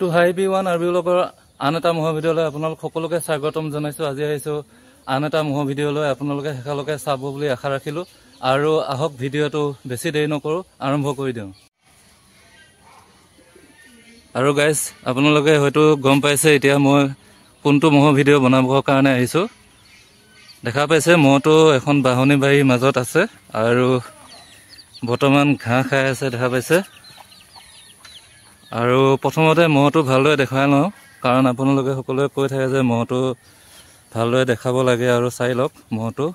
Two হাই B one RB ব্লগৰ আন এটা ম'হ ভিডিঅ'লৈ আপোনালোক সকলোকে স্বাগতম জনাইছোঁ। আজি আহিছোঁ আন এটা ম'হ ভিডিঅ'লৈ। আপোনালোকে শেষলৈকে চাব বুলি আশা ৰাখিলোঁ আৰু আহক ভিডিঅ'টো বেছি দেৰি নকৰোঁ, আৰম্ভ কৰি দিওঁ। আৰু গাইজ, আপোনালোকে হয়তো গম পাইছে এতিয়া মই কোনটো ম'হ ভিডিঅ' বনাবৰ কাৰণে আহিছোঁ। দেখা পাইছে ম'হটো এখন বাহনী বাৰীৰ মাজত আছে আৰু বৰ্তমান ঘাঁহ খাই আছে দেখা পাইছে। আৰু প্ৰথমতে ম'হটো ভালদৰে দেখাই লওঁ, কাৰণ আপোনালোকে সকলোৱে কৈ থাকে যে ম'হটো ভালদৰে দেখাব লাগে আৰু চাই লওক ম'হটো।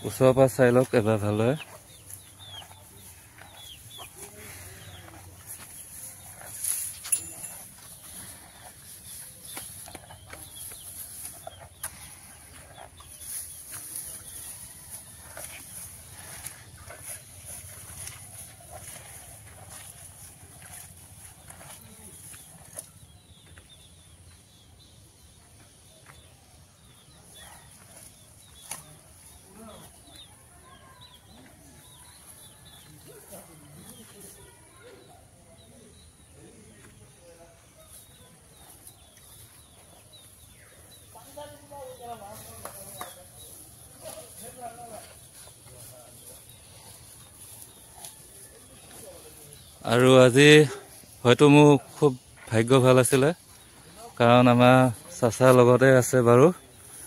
ওচৰৰ পৰা চাই লওক এবাৰ ভালদৰে। আৰু আজি হয়তো মোৰ খুব ভাগ্য ভাল আছিলে, কাৰণ আমাৰ চাচাৰ লগতে আছে বাৰু।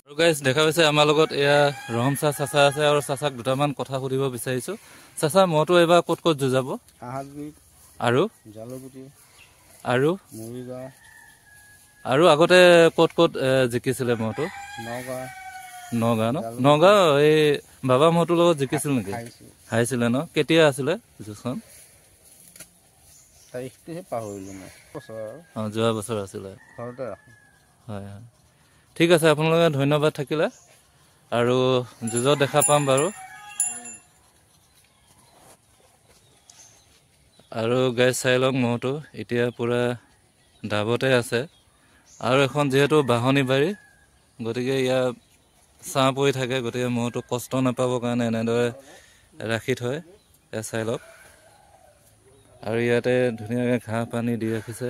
আৰু গাইজ দেখা পাইছে আমাৰ লগত এয়া ৰহমচা চাচা আছে, আৰু চাচাক দুটামান কথা সুধিব বিচাৰিছোঁ। চাচা, ম'হটো এইবাৰ ক'ত ক'ত যুঁজাব? আৰু আৰু আগতে ক'ত ক'ত জিকিছিলে ম'হটো? নগাঁও ন? নগাঁও এই বাবা ম'হটোৰ লগত জিকিছিল নেকি? হাৰিছিলে ন? কেতিয়া আছিলে যুঁজখন? যোৱা বছৰ আছিলে। হয় হয়, ঠিক আছে, আপোনালোকে ধন্যবাদ থাকিলে। আৰু যুঁজত দেখা পাম বাৰু। আৰু গাইজ চাই লওক ম'হটো এতিয়া পূৰা ডাবতে আছে। আৰু এখন যিহেতু বাহনী বাৰী, গতিকে ইয়াৰ ছাঁ পৰি থাকে, গতিকে ম'হটো কষ্ট নাপাবৰ কাৰণে এনেদৰে ৰাখি থয়। এয়া চাই লওক। আৰু ইয়াতে ধুনীয়াকৈ ঘাঁহ পানী দি ৰাখিছে।